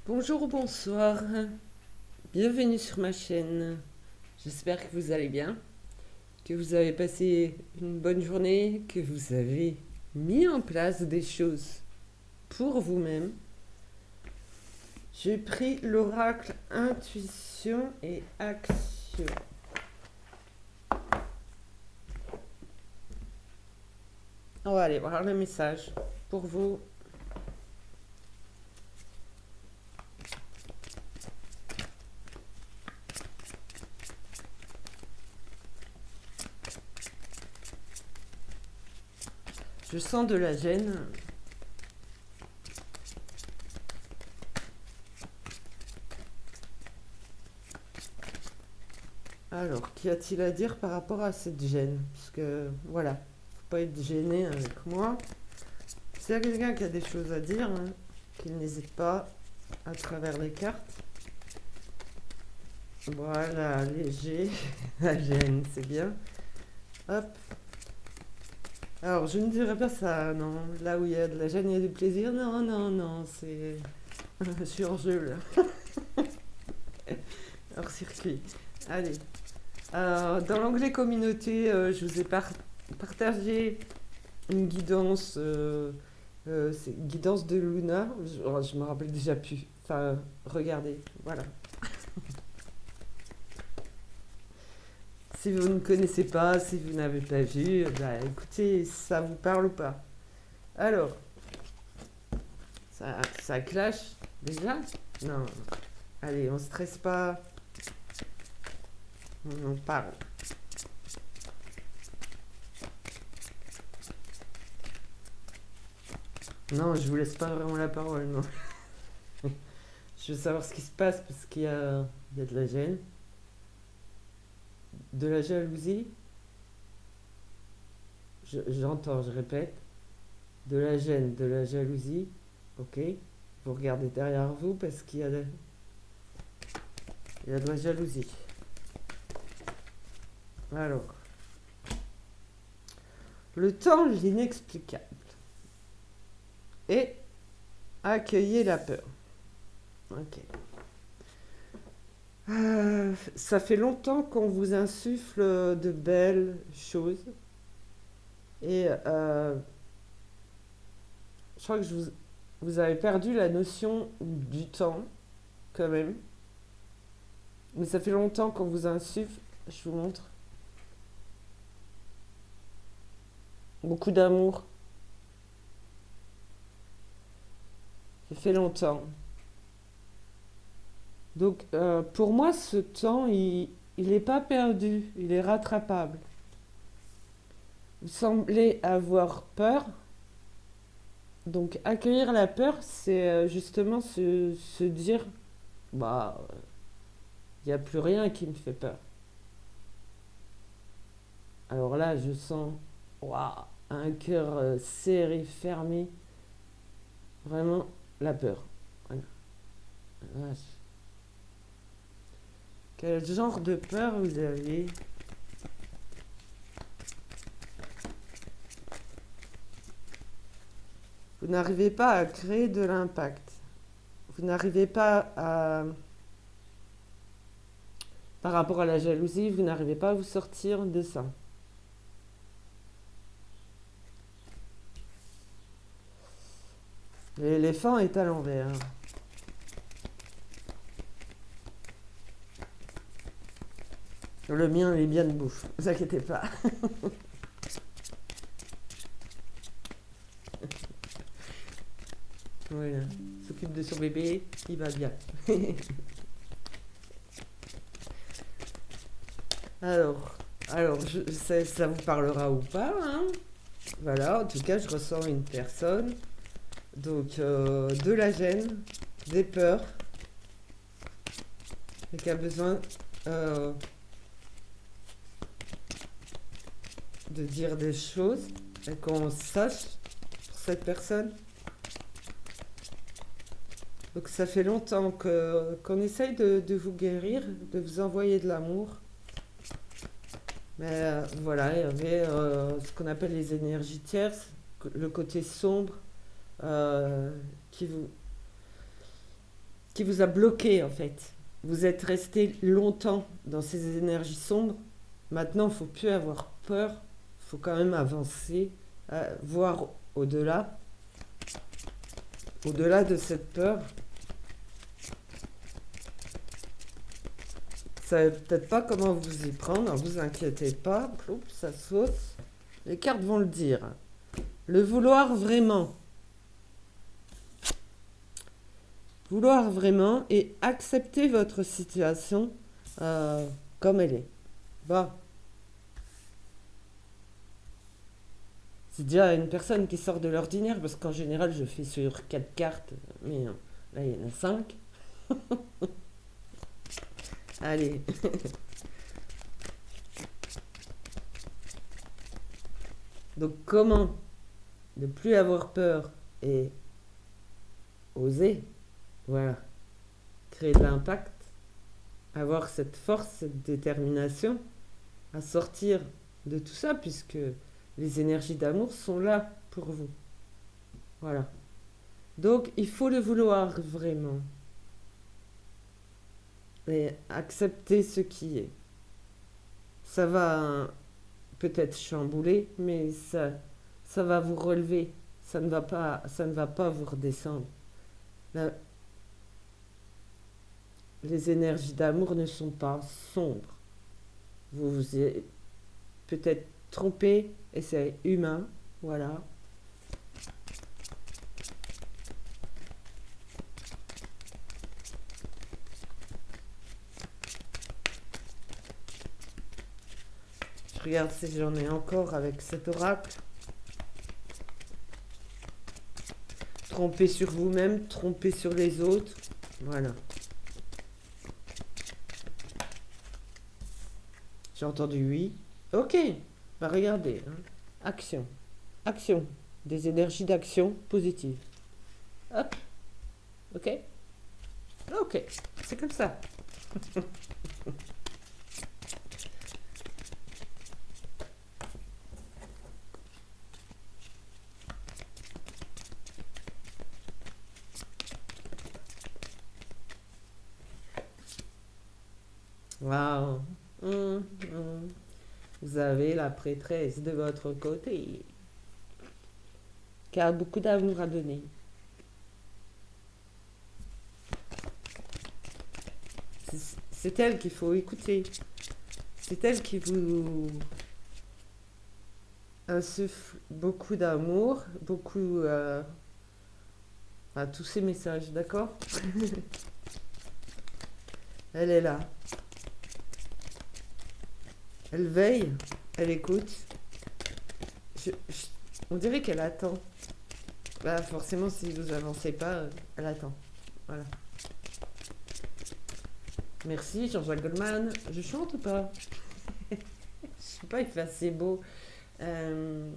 Bonjour ou bonsoir, bienvenue sur ma chaîne. J'espère que vous allez bien, que vous avez passé une bonne journée, que vous avez mis en place des choses pour vous-même. J'ai pris l'oracle intuition et action. On va aller voir le message pour vous. Je sens de la gêne. Alors, qu'y a-t-il à dire par rapport à cette gêne? Parce que, voilà, faut pas être gêné avec moi. S'il y a quelqu'un qui a des choses à dire, hein, qu'il n'hésite pas à travers les cartes. Voilà, léger, la gêne, c'est bien. Hop. Alors, je ne dirais pas ça, non. Là où il y a de la gêne, il y a du plaisir. Non, non, non, c'est sur-jeu, là. Hors circuit. Allez. Dans l'onglet communauté, je vous ai partagé une guidance, c'est guidance de Luna. Je me rappelle déjà plus. Enfin, regardez, voilà. Si vous ne connaissez pas, si vous n'avez pas vu, bah écoutez, ça vous parle ou pas? Alors, ça clash déjà? Non. Allez, on stresse pas, on en parle. Non, je vous laisse pas vraiment la parole, non. Je veux savoir ce qui se passe parce qu'il y a de la gêne, de la jalousie. J'entends, je répète. De la gêne, de la jalousie. Ok. Vous regardez derrière vous parce il y a de la jalousie. Alors, le temps, l'inexplicable. Et accueillir la peur. Ok. Ça fait longtemps qu'on vous insuffle de belles choses. Et je crois que vous avez perdu la notion du temps, quand même. Mais ça fait longtemps qu'on vous insuffle. Je vous montre. Beaucoup d'amour. Ça fait longtemps. Donc, pour moi, ce temps, il n'est pas perdu. Il est rattrapable. Vous semblez avoir peur. Donc, accueillir la peur, c'est justement se dire, bah, il n'y a plus rien qui me fait peur. Alors là, je sens, waouh, un cœur serré, fermé. Vraiment, la peur. Voilà. Vache. Quel genre de peur vous avez? Vous n'arrivez pas à créer de l'impact. Vous n'arrivez pas à... Par rapport à la jalousie, vous n'arrivez pas à vous sortir de ça. L'éléphant est à l'envers. Le mien est bien de bouffe, ne vous inquiétez pas. Voilà. Il s'occupe de son bébé, il va bien. alors ça vous parlera ou pas, hein? Voilà, en tout cas, je ressens une personne. Donc, de la gêne, des peurs, et qui a besoin euh, de dire des choses et qu'on sache pour cette personne. Donc ça fait longtemps qu'on essaye de vous guérir, de vous envoyer de l'amour. Mais voilà, il y avait ce qu'on appelle les énergies tierces, le côté sombre, qui vous... qui vous a bloqué en fait. Vous êtes resté longtemps dans ces énergies sombres. Maintenant, il ne faut plus avoir peur. Il faut quand même avancer, voir au-delà, au-delà de cette peur. Vous savez peut-être pas comment vous y prendre, ne vous inquiétez pas, ploup, ça saute. Les cartes vont le dire. Le vouloir vraiment. Vouloir vraiment et accepter votre situation comme elle est. Bon. C'est déjà une personne qui sort de l'ordinaire, parce qu'en général, je fais sur 4 cartes, mais là, il y en a 5. Allez. Donc, comment ne plus avoir peur et oser, voilà, créer de l'impact, avoir cette force, cette détermination à sortir de tout ça, puisque les énergies d'amour sont là pour vous. Voilà. Donc, il faut le vouloir vraiment. Et accepter ce qui est. Ça va peut-être chambouler, mais ça va vous relever. Ça ne va pas vous redescendre. La- les énergies d'amour ne sont pas sombres. Vous vous êtes peut-être trompé, et c'est humain. Voilà. Je regarde si j'en ai encore avec cet oracle. Tromper sur vous-même, tromper sur les autres. Voilà. J'ai entendu oui. Ok. Bah regardez. Hein. Action. Action. Des énergies d'action positives. Hop. Ok. Ok. C'est comme ça. Waouh. Hum. Vous avez la prêtresse de votre côté, qui a beaucoup d'amour à donner. C'est elle qu'il faut écouter. C'est elle qui vous insuffle beaucoup d'amour, beaucoup à tous ces messages, d'accord. Elle est là. Elle veille, elle écoute. Je- je- on dirait qu'elle attend. Bah, forcément, si vous avancez pas, elle attend. Voilà. Merci, Jean-Jacques Goldman. Je chante ou pas? Je sais pas, il fait assez beau. Euh...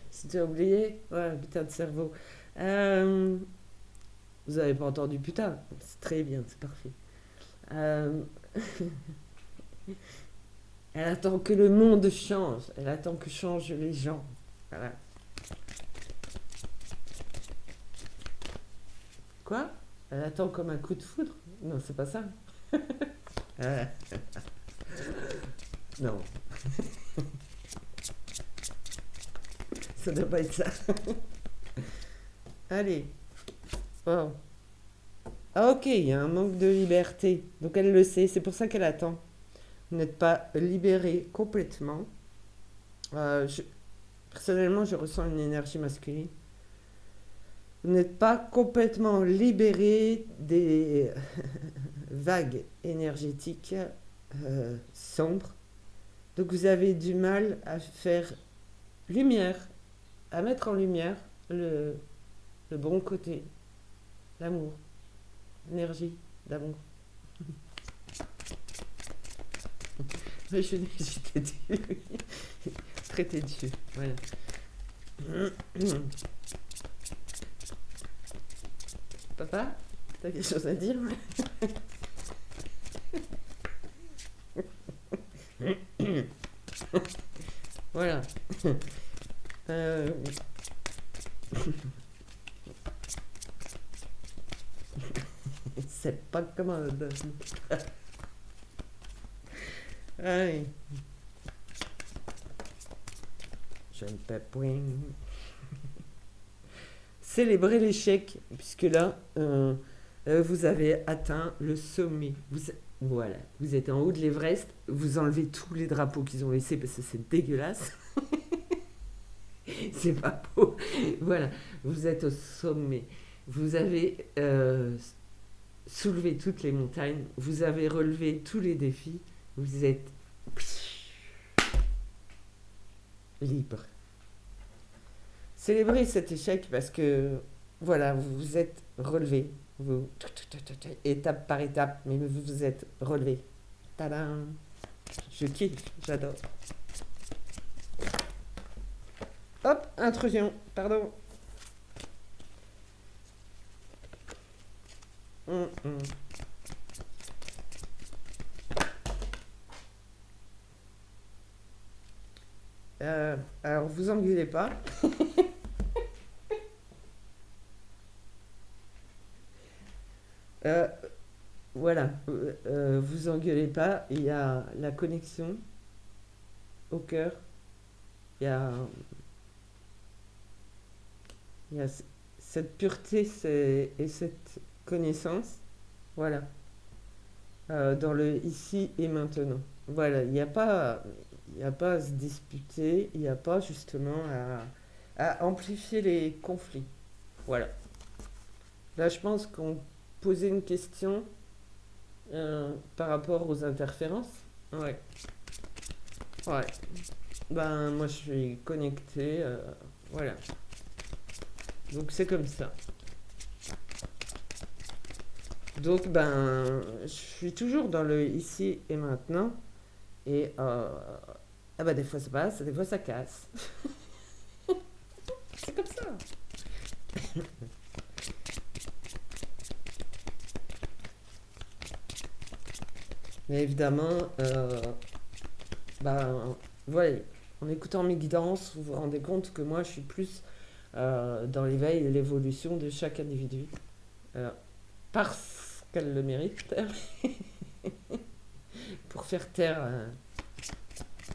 Si tu as oublié? Ouais, putain de cerveau. Euh, Vous avez pas entendu putain? C'est très bien, c'est parfait. Euh, Elle attend que le monde change. Elle attend que changent les gens. Voilà. Quoi? Elle attend comme un coup de foudre? Non, c'est pas ça. Euh, non, ça doit pas être ça. Allez. Oh. Ah ok, il y a un manque de liberté. Donc elle le sait, c'est pour ça qu'elle attend. Vous n'êtes pas libéré complètement. Je, personnellement, je ressens une énergie masculine. Vous n'êtes pas complètement libéré des vagues énergétiques sombres. Donc vous avez du mal à faire lumière, à mettre en lumière le bon côté, l'amour, l'énergie d'amour. Mais j'étais têtue. Très têtue, voilà. Papa, t'as quelque chose à dire? Voilà. Euh, C'est pas commode. Allez, je ne peux point. Célébrer l'échec, puisque là, vous avez atteint le sommet. Voilà, vous êtes en haut de l'Everest, vous enlevez tous les drapeaux qu'ils ont laissés parce que c'est dégueulasse. C'est pas beau. Voilà, vous êtes au sommet. Vous avez soulevé toutes les montagnes, vous avez relevé tous les défis, vous êtes libre. Célébrez cet échec parce que, voilà, vous vous êtes relevé, vous, étape par étape, mais vous vous êtes relevé. Tadam! Je kiffe, j'adore. Hop, intrusion, pardon. Hum, hum. Alors, vous engueulez pas. Euh, voilà, vous engueulez pas. Il y a la connexion au cœur. Il y a, il y a cette pureté et cette connaissance. Voilà, dans le ici et maintenant. Voilà, il y a pas à se disputer. Il n'y a pas justement à amplifier les conflits. Voilà. Là, je pense qu'on posait une question par rapport aux interférences. Ouais. Ouais. Ben, moi, je suis connecté. Voilà. Donc, c'est comme ça. Donc, ben, je suis toujours dans le ici et maintenant. Et, ah ben, des fois, ça passe, des fois, ça casse. C'est comme ça. Mais évidemment, ben, voilà, en écoutant mes guidances, vous vous rendez compte que moi, je suis plus dans l'éveil et l'évolution de chaque individu. Euh, Parce qu'elle le mérite, pour faire taire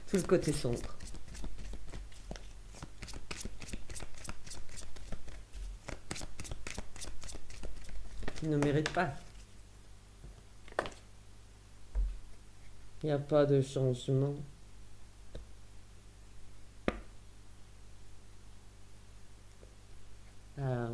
tout le côté sombre. Qui ne mérite pas. Il n'y a pas de changement. Euh,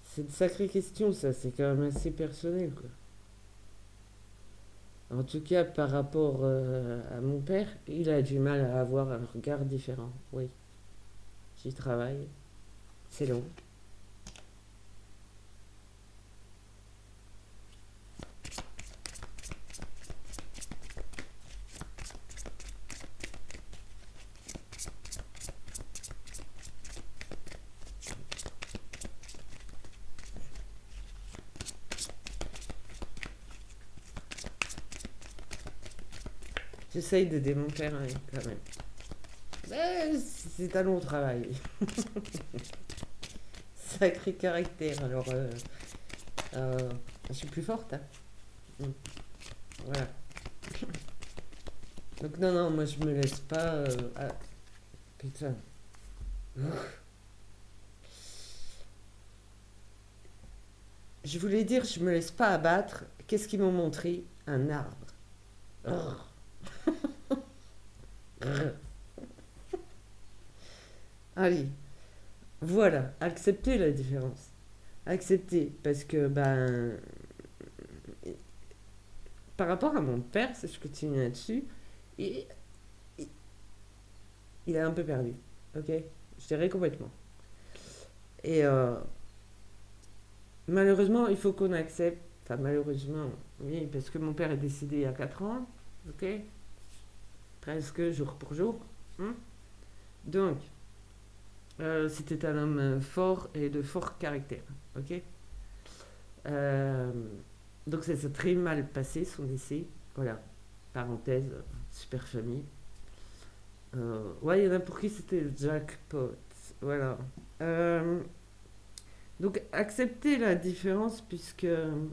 c'est une sacrée question, ça. C'est quand même assez personnel, quoi. En tout cas, par rapport à mon père, il a du mal à avoir un regard différent. Oui, j'y travaille. C'est long. J'essaye d'aider mon père hein, quand même. Mais c'est un long travail. Sacré caractère. Alors, je suis plus forte. Hein. Mm. Voilà. Donc, non, non, moi je me laisse pas. Ah, putain. Je voulais dire, je me laisse pas abattre. Qu'est-ce qu'ils m'ont montré? Un arbre. Brrr, brrr. Allez, voilà, accepter la différence. Accepter, parce que, ben, par rapport à mon père, si je continue là-dessus, il, il- il est un peu perdu, ok? Je dirais complètement. Et malheureusement, il faut qu'on accepte, enfin malheureusement, oui, parce que mon père est décédé il y a 4 ans, ok? Presque jour pour jour. Hein. Donc, c'était un homme fort et de fort caractère, ok? Euh, donc ça s'est très mal passé, son décès, voilà. Parenthèse, super famille. Ouais, il y en a pour qui c'était le jackpot. Voilà. Euh, donc, accepter la différence puisque il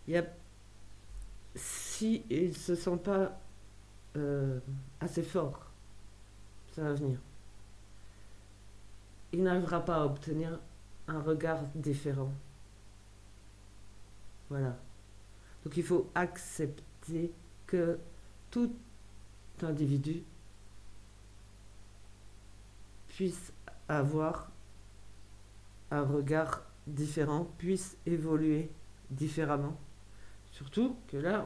y a, si il se sent pas assez fort, ça va venir. Il n'arrivera pas à obtenir un regard différent. Voilà. Donc il faut accepter que tout individu puisse avoir un regard différent, puisse évoluer différemment. Surtout que là,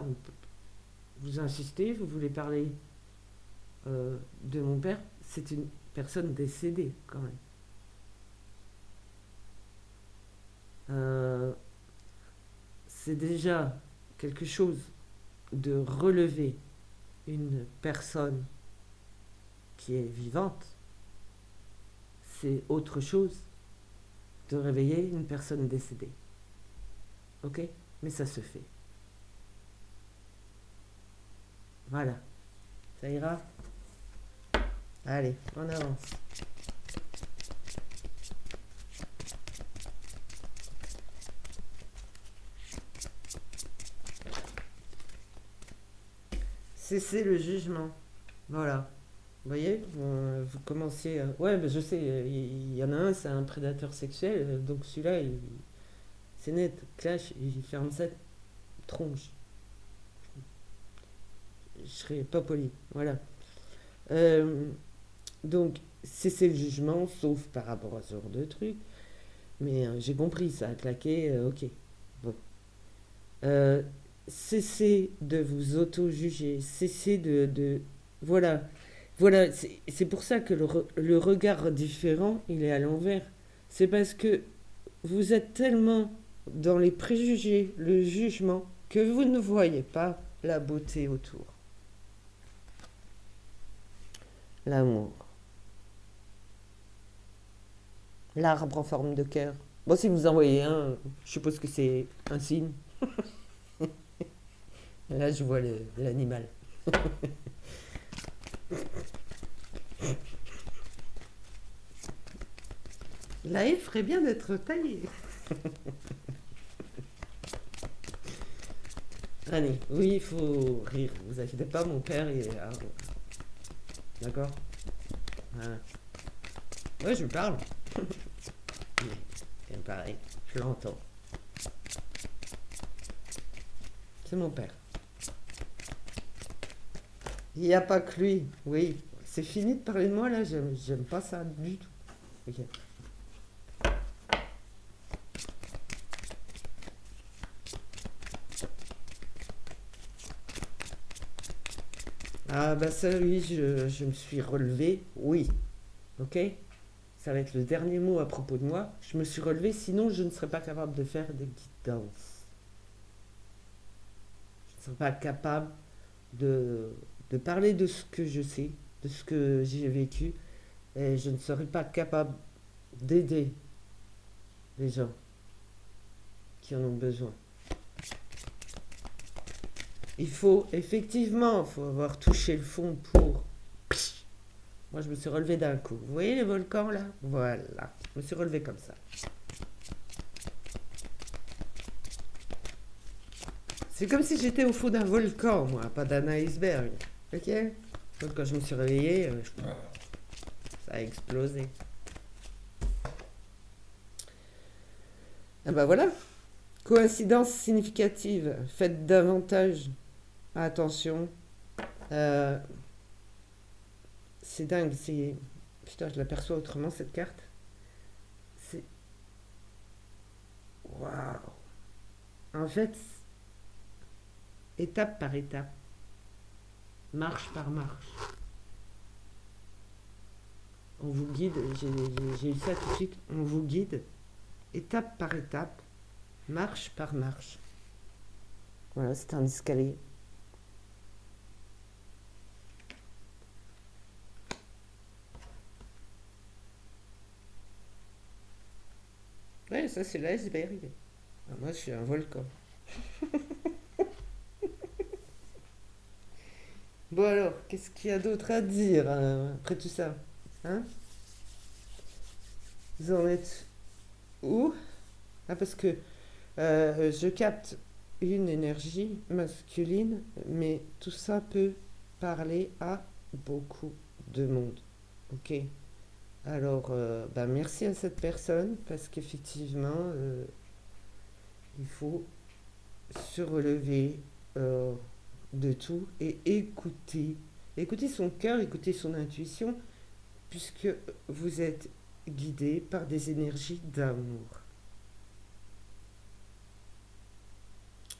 vous insistez, vous voulez parler de mon père, c'est une personne décédée quand même. Euh, c'est déjà quelque chose de relever une personne qui est vivante, c'est autre chose de réveiller une personne décédée. Ok? Mais ça se fait. Voilà. Ça ira? Allez, on avance. Cessez le jugement. Voilà. Vous voyez, vous commenciez. Ouais, ben je sais, il y en a un, c'est un prédateur sexuel, donc celui-là, c'est net, clash, il ferme sa tronche. Je serais pas poli. Voilà. Euh, donc, cessez le jugement, sauf par rapport à ce genre de truc. Mais j'ai compris, ça a claqué, ok. Bon. Euh, cessez de vous auto-juger, cessez voilà, voilà, c'est pour ça que le regard différent, il est à l'envers. C'est parce que vous êtes tellement dans les préjugés, le jugement, que vous ne voyez pas la beauté autour. L'amour. L'arbre en forme de cœur. Bon, si vous en voyez un, je suppose que c'est un signe. Là, je vois l'animal. La haie ferait bien d'être taillée. Allez, oui, il faut rire. Vous inquiétez pas, mon père, il est... D'accord. Voilà. Ouais, je lui parle. Et pareil, je l'entends. C'est mon père. Il n'y a pas que lui. Oui, c'est fini de parler de moi, là. J'aime pas ça du tout. Ok. Ah, bah ça, oui, je me suis relevé. Oui. Ok. Ça va être le dernier mot à propos de moi. Je me suis relevé, sinon je ne serais pas capable de faire des guidances. Je ne serais pas capable de, de parler de ce que je sais, de ce que j'ai vécu, et je ne serais pas capable d'aider les gens qui en ont besoin. Il faut effectivement, faut avoir touché le fond pour... Moi, je me suis relevé d'un coup. Vous voyez les volcans là? Voilà, je me suis relevé comme ça. C'est comme si j'étais au fond d'un volcan, moi, pas d'un iceberg. Ok? Donc quand je me suis réveillé, ça a explosé. Ah bah voilà, coïncidence significative. Faites davantage attention. Euh, c'est dingue, c'est... Putain, je l'aperçois autrement cette carte. C'est... Waouh. En fait, étape par étape, marche par marche, on vous guide, j'ai eu ça tout de suite, on vous guide, étape par étape, marche par marche. Voilà, c'est un escalier. Ouais, ça c'est l'iceberg. Ah, moi je suis un volcan. Bon alors, qu'est-ce qu'il y a d'autre à dire après tout ça? Hein? Vous en êtes où? Ah, parce que je capte une énergie masculine, mais tout ça peut parler à beaucoup de monde. Ok? Alors, bah, merci à cette personne, parce qu'effectivement, il faut se relever euh, de tout et écouter. Écouter son cœur, écouter son intuition, puisque vous êtes guidé par des énergies d'amour.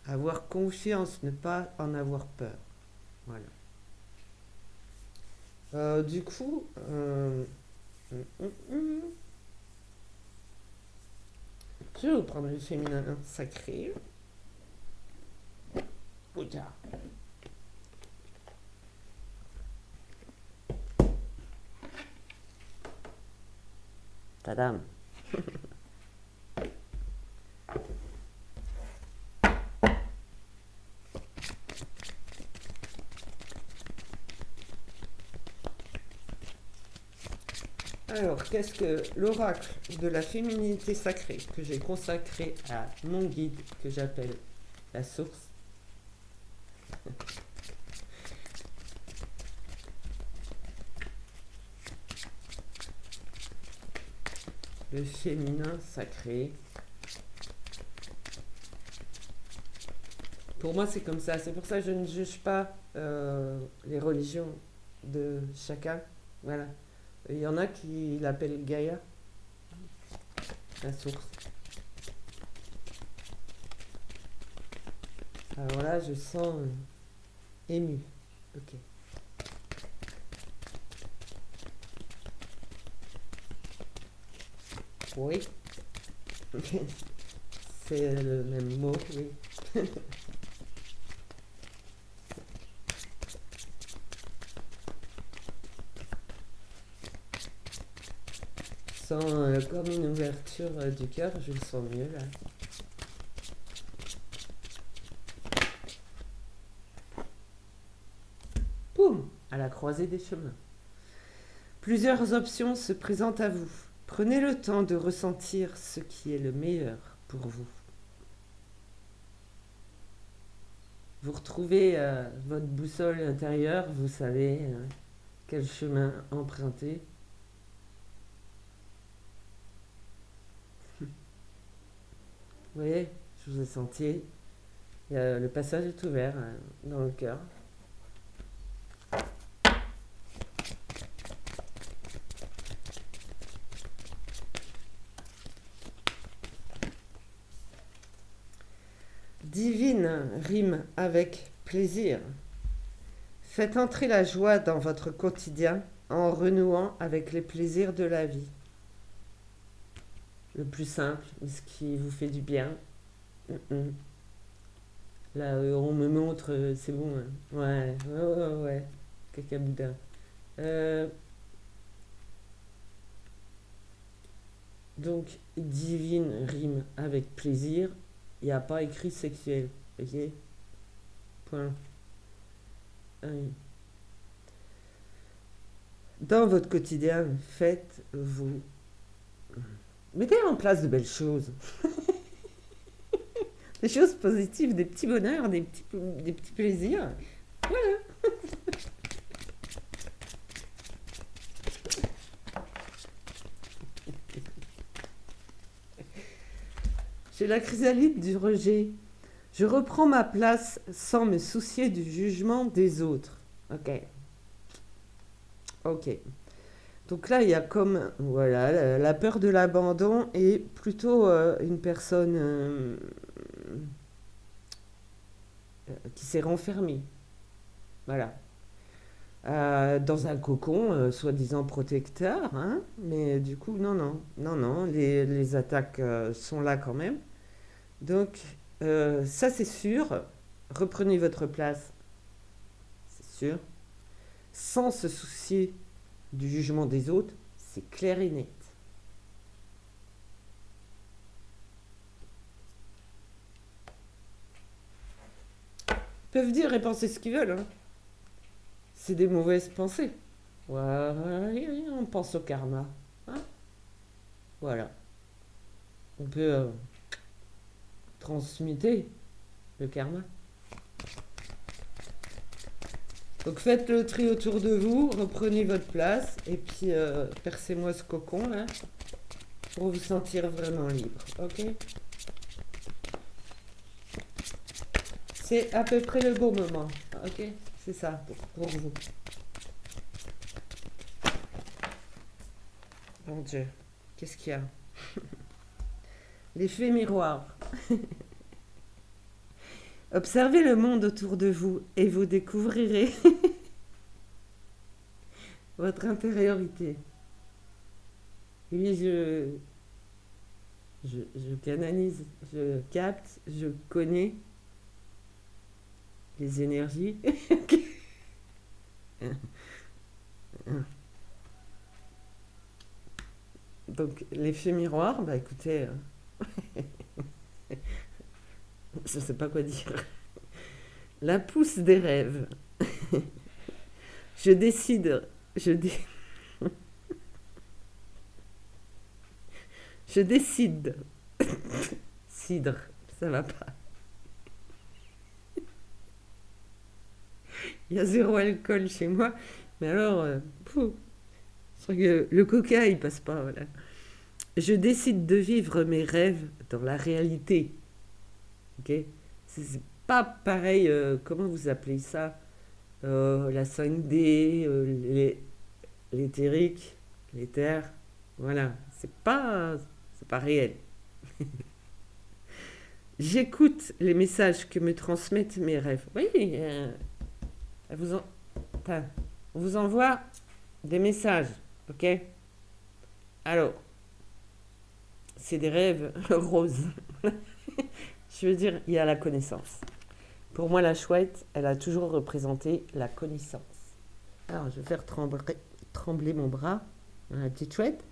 Avoir confiance, ne pas en avoir peur. Voilà. Du coup, je vais vous prendre le féminin sacré. Regarde. Tadam. Alors, qu'est-ce que l'oracle de la féminité sacrée que j'ai consacré à mon guide que j'appelle la source? Le féminin sacré. Pour moi, c'est comme ça. C'est pour ça que je ne juge pas les religions de chacun. Voilà. Il y en a qui l'appellent Gaïa, la source. Alors là, je sens ému. Ok. Oui. C'est le même mot, oui. Sens comme une ouverture du cœur, je le sens mieux là. Poum, à la croisée des chemins. Plusieurs options se présentent à vous. Prenez le temps de ressentir ce qui est le meilleur pour vous. Vous retrouvez votre boussole intérieure, vous savez quel chemin emprunter. Vous voyez, je vous ai senti. Le passage est ouvert dans le cœur. Divine rime avec plaisir. Faites entrer la joie dans votre quotidien en renouant avec les plaisirs de la vie. Le plus simple, ce qui vous fait du bien. Là, on me montre, c'est bon. Hein. Ouais, ouais, ouais, ouais. Caca boudin. Donc, divine rime avec plaisir. Il n'y a pas écrit sexuel. Ok? Point. Dans votre quotidien, faites-vous. Mettez en place de belles choses. Des choses positives, des petits bonheurs, des petits plaisirs. Voilà. J'ai la chrysalide du rejet. Je reprends ma place sans me soucier du jugement des autres. Ok. Ok. Donc là, il y a comme voilà la peur de l'abandon et plutôt une personne qui s'est renfermée. Voilà. Dans un cocon soi-disant protecteur, hein, mais du coup, non, non, non, non, les attaques sont là quand même. Donc, ça c'est sûr. Reprenez votre place, c'est sûr. Sans se soucier du jugement des autres, c'est clair et net. Ils peuvent dire et penser ce qu'ils veulent. Hein. c'est des mauvaises pensées. Voilà, on pense au karma. Hein. Voilà. On peut transmuter le karma. Donc faites le tri autour de vous, reprenez votre place et puis percez-moi ce cocon là pour vous sentir vraiment libre. Ok? C'est à peu près le bon moment. Ok? C'est ça pour vous. Mon Dieu, qu'est-ce qu'il y a? L'effet miroir. Observez le monde autour de vous et vous découvrirez votre intériorité. Oui, je canalise, je capte, je connais les énergies. Donc, l'effet miroir, bah écoutez, je ne sais pas quoi dire. La pousse des rêves. Je décide, je, dé- je décide. Cidre, ça va pas. Il y a zéro alcool chez moi, mais alors, c'est vrai que le coca, il passe pas, voilà. Je décide de vivre mes rêves dans la réalité. Ok? C'est pas pareil, comment vous appelez ça? La 5D, l'éthérique, l'éther. Voilà, c'est pas réel. J'écoute les messages que me transmettent mes rêves. Oui, elle vous en- enfin, on vous envoie des messages, ok? Alors, c'est des rêves roses. Je veux dire, il y a la connaissance. Pour moi, la chouette, elle a toujours représenté la connaissance. Alors, je vais faire trembler mon bras, hein, la petite chouette.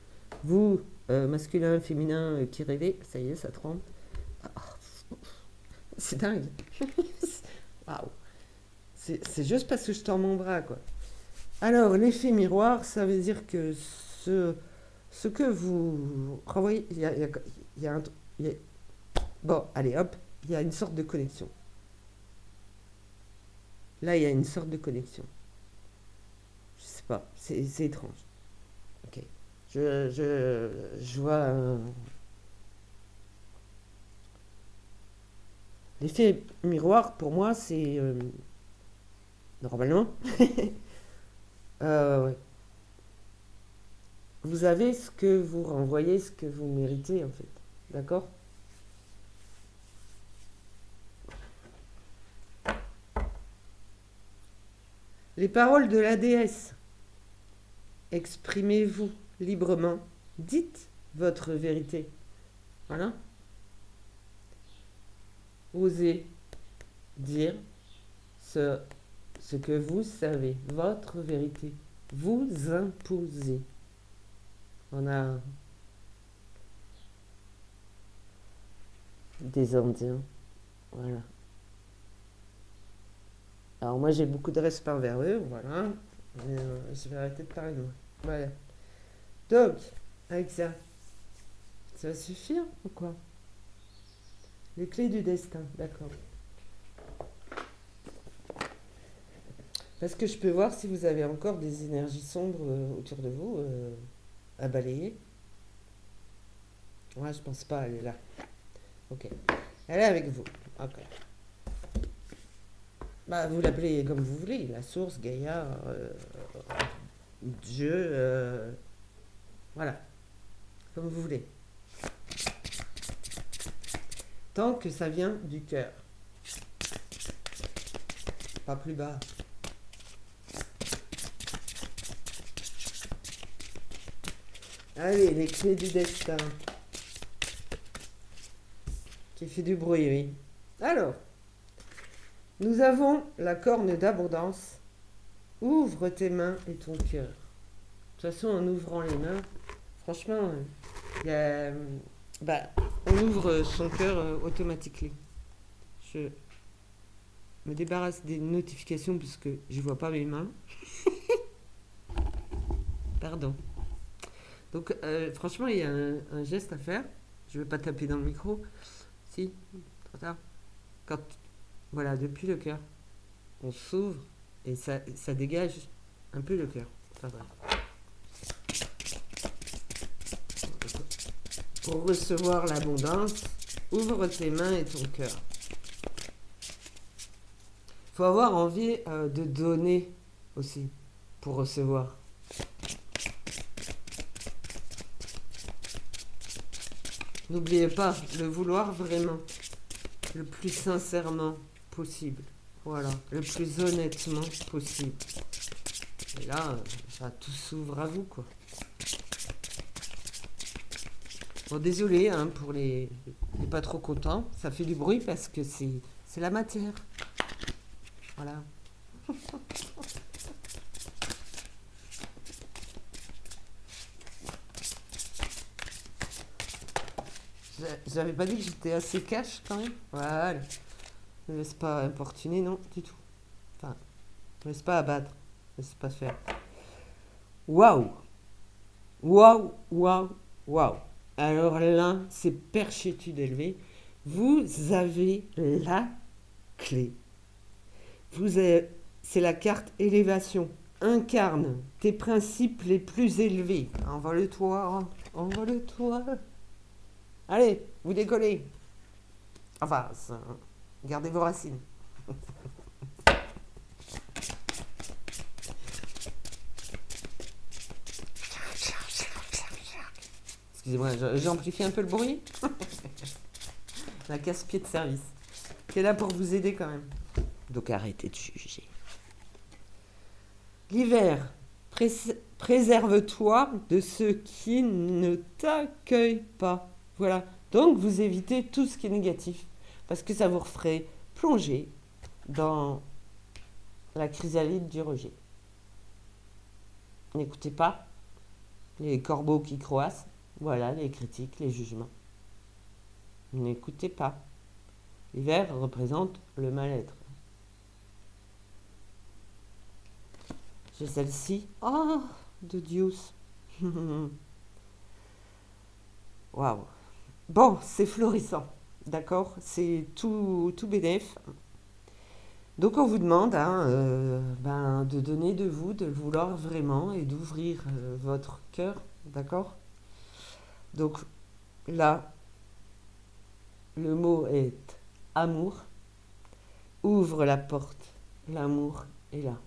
Vous, masculin, féminin, qui rêvez, ça y est, ça tremble. C'est dingue. Waouh. C'est juste parce que je tends mon bras, quoi. Alors, l'effet miroir, ça veut dire que ce que vous renvoyez, il y a un, il y a- bon, allez, hop, il y a une sorte de connexion. Là, il y a une sorte de connexion. Je sais pas, c'est étrange. Ok. Je vois l'effet miroir, pour moi, c'est normalement, ouais. Vous avez ce que vous renvoyez, ce que vous méritez, en fait. D'accord? Les paroles de la déesse. Exprimez-vous librement. Dites votre vérité. Voilà. Osez dire ce, ce que vous savez, votre vérité. Vous imposez. On a des Indiens. Voilà. Alors moi j'ai beaucoup de respect envers eux, voilà. Mais, je vais arrêter de parler de moi. Voilà. Donc, avec ça, ça va suffire ou quoi? Les clés du destin, d'accord. Parce que je peux voir si vous avez encore des énergies sombres autour de vous à balayer. Ouais, je pense pas, elle est là. Ok. Elle est avec vous. Ok. Bah, vous l'appelez comme vous voulez, la source, Gaïa, Dieu, voilà, comme vous voulez. Tant que ça vient du cœur. Pas plus bas. Allez, les clés du destin. Qui fait du bruit, oui. Alors, nous avons la corne d'abondance. Ouvre tes mains et ton cœur. De toute façon, en ouvrant les mains, franchement, il y a, bah, on ouvre son cœur automatiquement. Je me débarrasse des notifications parce que je vois pas mes mains. Pardon. Donc, franchement, il y a un geste à faire. Je vais pas taper dans le micro. Si, trop tard. Quand, voilà, depuis le cœur, on s'ouvre et ça dégage un peu le cœur. Enfin, voilà. Pour recevoir l'abondance, ouvre tes mains et ton cœur. Il faut avoir envie de donner aussi pour recevoir. N'oubliez pas, le vouloir vraiment, le plus sincèrement possible. Voilà, le plus honnêtement possible. Et là, tout s'ouvre à vous, quoi. Bon, désolé hein, pour les pas trop contents. Ça fait du bruit parce que c'est la matière. Voilà. J'avais pas dit que j'étais assez cash quand même. Voilà. Ne laisse pas importuner, non, du tout. Enfin, ne laisse pas abattre. Ne laisse pas faire. Waouh! Waouh! Waouh! Waouh! Alors là, c'est perchétude élevée. Vous avez la clé. C'est la carte élévation. Incarne tes principes les plus élevés. Envole-toi, envole-toi. Allez, vous décollez. Enfin, gardez vos racines. Excusez-moi, j'amplifie un peu le bruit. La casse-pied de service, qui est là pour vous aider quand même. Donc arrêtez de juger. L'hiver, préserve-toi de ceux qui ne t'accueillent pas. Voilà. Donc vous évitez tout ce qui est négatif, parce que ça vous ferait plonger dans la chrysalide du rejet. N'écoutez pas les corbeaux qui croassent, voilà, les critiques, les jugements. N'écoutez pas. L'hiver représente le mal-être. J'ai celle-ci. Oh, de Dieu. Waouh. Bon, c'est florissant. D'accord? C'est tout bénef. Donc on vous demande de donner de vous, de le vouloir vraiment et d'ouvrir votre cœur. D'accord? Donc là, le mot est amour. Ouvre la porte. L'amour est là.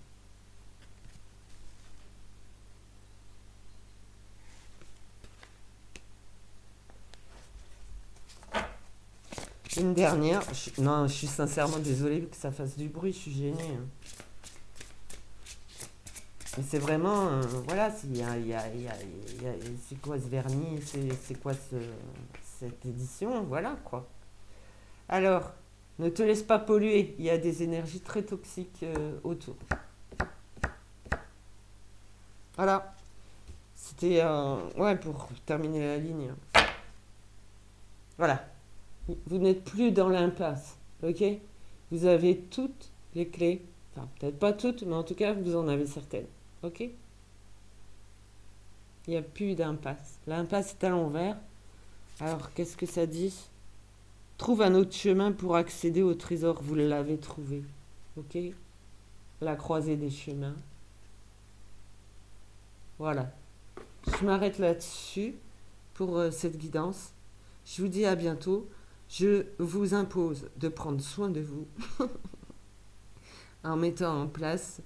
Une dernière. Je suis sincèrement désolée que ça fasse du bruit, je suis gênée. Hein. Mais c'est vraiment. Voilà, c'est quoi ce vernis? C'est quoi cette édition? Voilà, quoi. Alors, ne te laisse pas polluer. Il y a des énergies très toxiques autour. Voilà. C'était. Pour terminer la ligne. Voilà. Vous n'êtes plus dans l'impasse, ok? Vous avez toutes les clés, enfin peut-être pas toutes, mais en tout cas vous en avez certaines, ok? Il n'y a plus d'impasse. L'impasse est à l'envers. Alors qu'est-ce que ça dit? Trouve un autre chemin pour accéder au trésor, vous l'avez trouvé, ok? La croisée des chemins. Voilà. Je m'arrête là-dessus pour cette guidance. Je vous dis à bientôt. Je vous impose de prendre soin de vous en mettant en place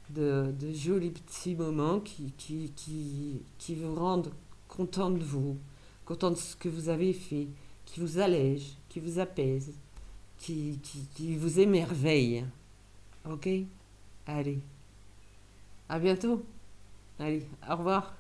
de jolis petits moments qui vous rendent content de vous, content de ce que vous avez fait, qui vous allègent, qui vous apaisent, qui vous émerveillent. Ok? Allez. À bientôt. Allez, au revoir.